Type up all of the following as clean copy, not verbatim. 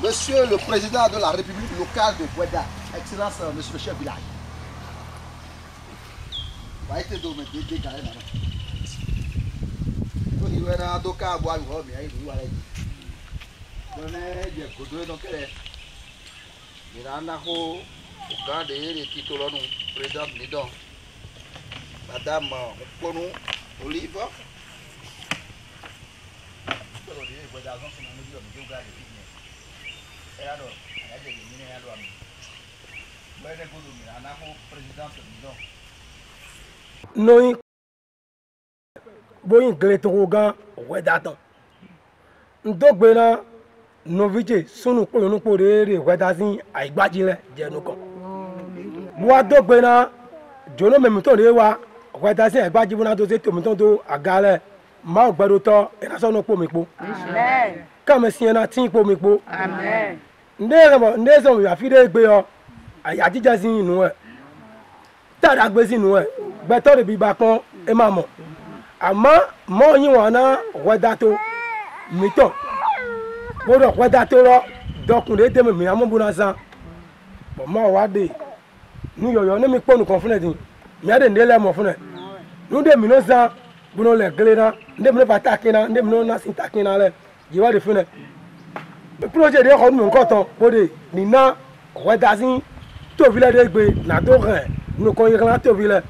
Monsieur le Président de la République locale de Boueda, Excellence, Monsieur le chef du village. Madame Mponou Olive. Noi boyin gletoga wedatan ndogbena novije sunu polonu porere wedazin aigbajile jenuko bo dogbena jono memito rewa wedazin aigbajibuna do se tomiton do agale ma ogbero to eraso no pomipo amen kame siena tin pomipo amen ndezo ya fide gbe o ayajija sin inu e tada gbe sinu e gbeto de bi ba kan e ma mo àmọ́ mọ́ yín wọn náà wẹ́dá tó mítọ̀ gbọ́dọ̀ wẹ́dá tó rọ́ dọkùnrin tẹ́mi mi amúbúná san bọ̀ mọ́ wá dé ní yọ̀yọ̀ ní mi pọ́nù kan fún ẹ̀ dín mi á dé ní ẹlẹ́mọ̀ fún ẹ̀ ní dé mi ló san gbọ́dọ̀ lẹ̀ gẹ́lẹ́ náà ní mi ló bá tàkì náà ní mi ló ná sí tàkì náà lẹ̀ yìí wá dé fún ẹ̀ pílọ́jì èdè ọkọ̀ nínú nǹkan tán bóde nínà wẹ́dá sí tóbi lẹ́ dé gbé nà tó rẹ̀ nínú kan yẹ kí tóbi lẹ̀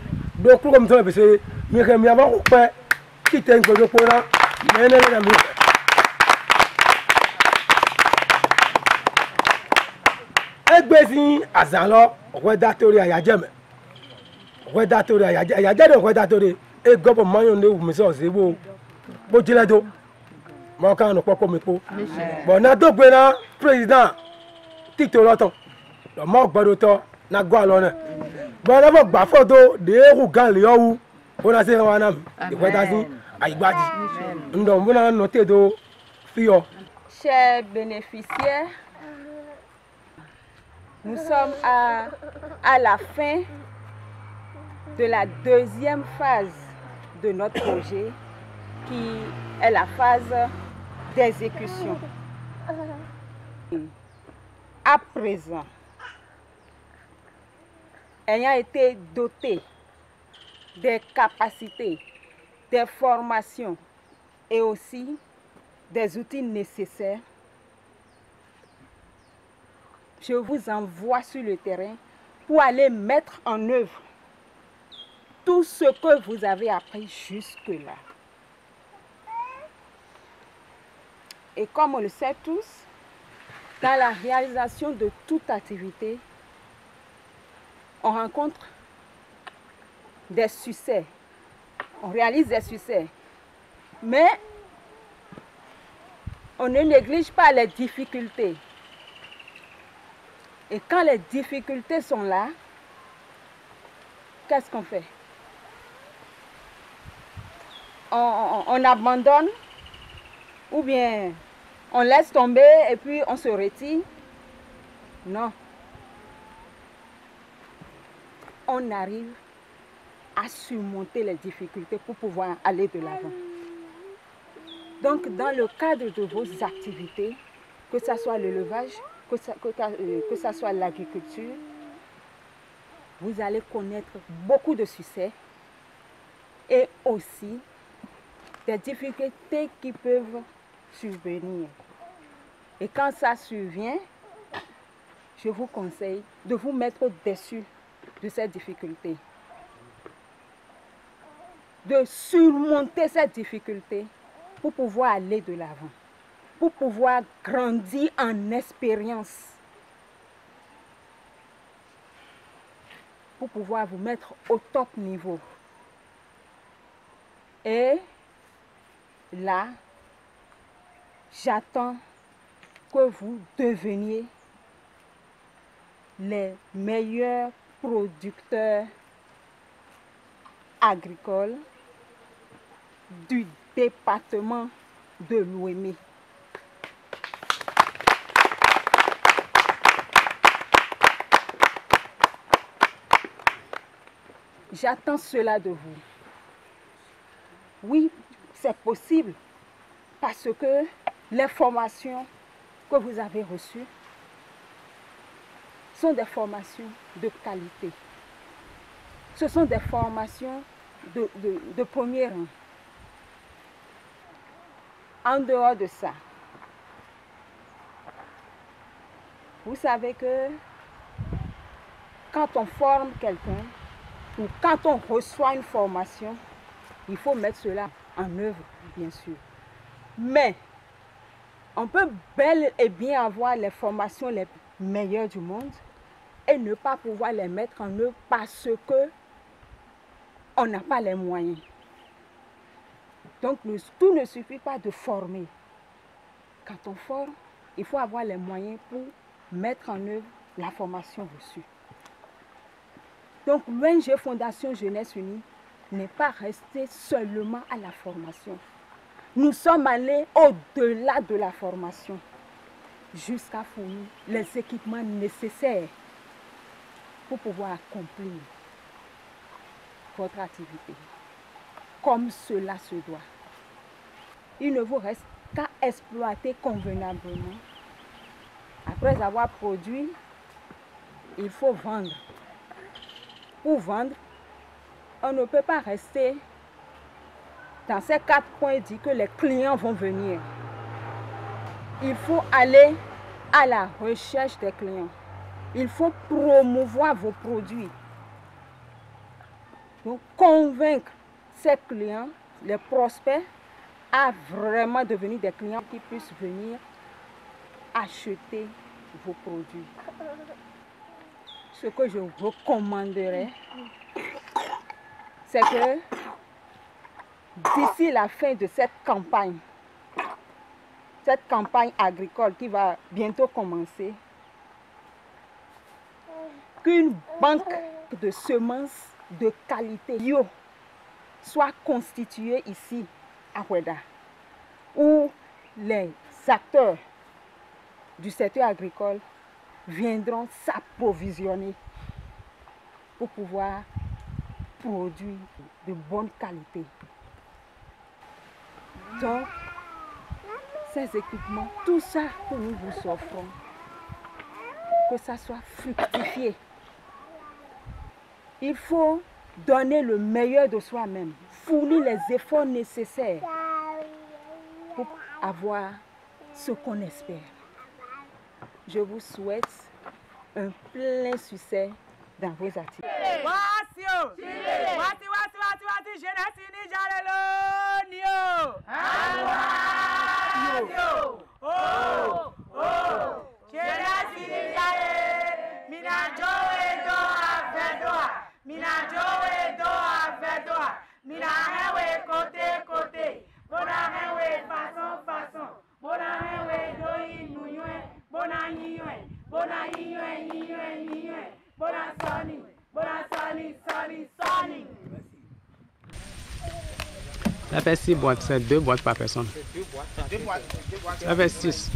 dó kúrò mi tó lẹ̀ fi ṣe mi kẹ́ mi àbá kó pẹ́ kí tẹ́ ń gbọ́dọ̀ pé náà mẹ́rin lẹ́nà mi. Ẹgbẹ́ sí àzàn lọ ọ̀wẹ́ dá torí àyájẹ́mẹ̀ ọ̀wẹ́ dá torí àyájẹ́dẹ̀ ọ̀wẹ́ dá torí ẹ gbọ́bọ̀ mayọ̀ ní ìwùmí sọ̀ọ́sì bó jílẹ̀ tó mọ̀ ká nù pọ́pọ́ mi po. Bọ̀nà tó gbé náà président títò lọ́tọ̀ lọ́mọ́ gbọ́dọ̀ tọ́ náà gbọ́ àlọ́ náà gbọ́dọ̀ bọ̀ gbà fọ́tò dèérù gan lè yọ̀wù ó náà ṣe wọn náà ìwẹ́ dá sí àyígbájì ǹdọ̀ múná nọ́tẹ̀ tó fi ọ. Chers bénéficiaires, nous sommes à la fin de la deuxième phase de notre projet qui est la phase d'exécution. À présent, ayant été doté des capacités, des formations et aussi des outils nécessaires, je vous envoie sur le terrain pour aller mettre en œuvre tout ce que vous avez appris jusque-là. Et comme on le sait tous, dans la réalisation de toute activité, on rencontre des succès, on réalise des succès, mais on ne néglige pas les difficultés. Et quand les difficultés sont là, qu'est-ce qu'on fait? On abandonne ou bien on laisse tomber et puis on se retire? Non. On arrive à surmonter les difficultés pour pouvoir aller de l'avant. Donc, dans le cadre de vos activités, que ce soit l'élevage, que ce soit l'agriculture, vous allez connaître beaucoup de succès et aussi des difficultés qui peuvent survenir. Et quand ça survient, je vous conseille de vous mettre au-dessus de ces difficultés, de surmonter ces difficultés pour pouvoir aller de l'avant, pour pouvoir grandir en expérience, pour pouvoir vous mettre au top niveau. Et là, j'attends que vous deveniez les meilleurs producteurs agricole du département de Lomé. J'attends cela de vous. Oui, c'est possible parce que les formations que vous avez reçues sont des formations de qualité. Ce sont des formations de premier rang. En dehors de ça, vous savez que quand on forme quelqu'un ou quand on reçoit une formation, il faut mettre cela en œuvre, bien sûr. Mais on peut bel et bien avoir les formations les meilleures du monde et ne pas pouvoir les mettre en œuvre parce que on n'a pas les moyens. Donc tout ne suffit pas de former. Quand on forme, il faut avoir les moyens pour mettre en œuvre la formation reçue. Donc l'ONG Fondation Jeunesse Unie n'est pas restée seulement à la formation. Nous sommes allés au-delà de la formation jusqu'à fournir les équipements nécessaires pour pouvoir accomplir votre activité comme cela se doit. Il ne vous reste qu'à exploiter convenablement. Après avoir produit, il faut vendre. Pour vendre, on ne peut pas rester dans ces 4 points et dire que les clients vont venir. Il faut aller à la recherche des clients. Il faut promouvoir vos produits. Donc, convaincre ces clients, les prospects, à vraiment devenir des clients qui puissent venir acheter vos produits. Ce que je vous recommanderais, c'est que d'ici la fin de cette campagne agricole qui va bientôt commencer, qu'une banque de semences de qualité bio soit constituée ici à Ouéda, où les acteurs du secteur agricole viendront s'approvisionner pour pouvoir produire de bonne qualité. Donc, ces équipements, tout ça que nous vous offrons, que ça soit fructifié. Il faut donner le meilleur de soi-même, fournir les efforts nécessaires pour avoir ce qu'on espère. Je vous souhaite un plein succès dans vos activités. Ça fait 6 boîtes, c'est 2 boîtes par personne. Ça fait 6.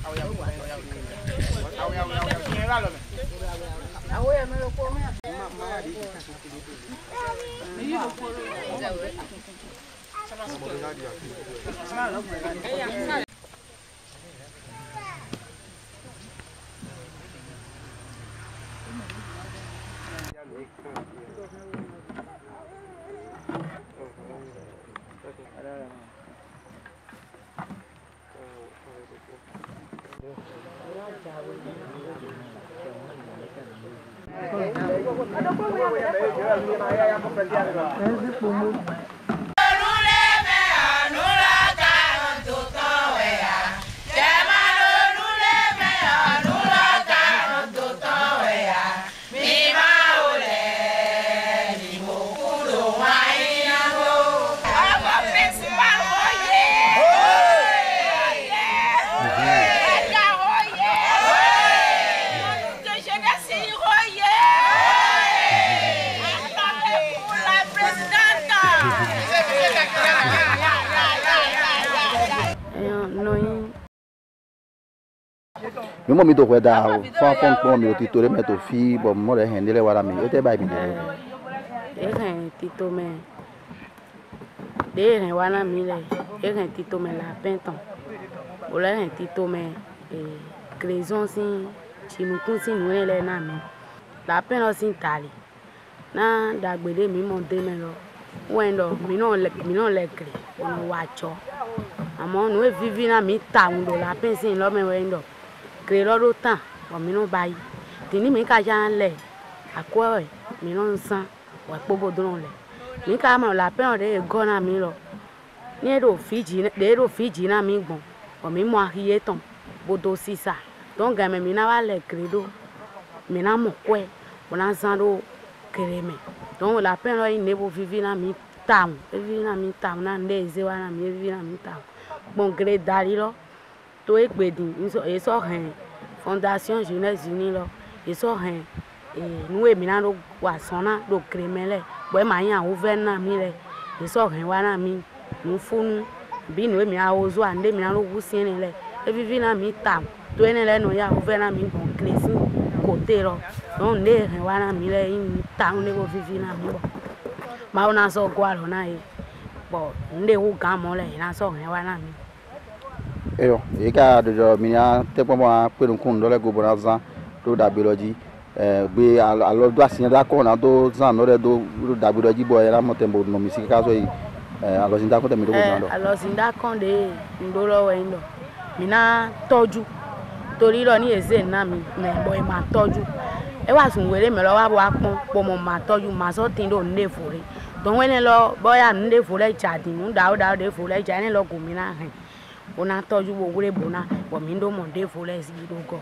La présidente Moi, je suis là, je suis là, je suis là, je suis là, je suis là, Amo nous vivons na mi taun do la pension lo me wendo creo do tan o mi no bayi tini mi ka jan le akwo mi no san wa pobo do le mi ka ma la pen de go na mi lo ni do fiji na mi gbon o mi mo ahiye ton bodo sisa don ga me mi na wa le credo mi na mo kwe o na san do kere me don la pen lo ni bo vivre na mi taun vivre na mi taun na ndeze wa na mi vivre na mi taun bon gré dalilo to egbedin eso hen fondation jeunesse unie lo eso hen nu emi na do wa sona do kremele bo ma yan o ve na mi le eso hen wa na mi nu funu bi nu emi a ozo ande mi na do wusin ni le e vivi na mi tam to ene le no ya o ve na mi bon kresi côté lo don ne hen wa na mi le in tam ne bo vivi na mi bo ma ona so gwa lo na e bo nde wu ga mo le na so hen wa na mi eyo eka dojo minya tepo mo pe nkun do le go bonanza do da biology gbe alo do asin da ko na do zan no do da biology boy la mo tembo no mi si ka so yi alo sin da ko temi do go na do alo sin da kon de ndo lo we ndo mi na toju tori lo ni eze na mi me boy ma toju e wa sun were me lo wa bo apon po mo ma toju ma so tin do nde fore don we ne lo boya nde fore jadi nu da o de fore ja ni lo go mi na hen ona toju wo wure bona wo mi ndo mo nde fore si do go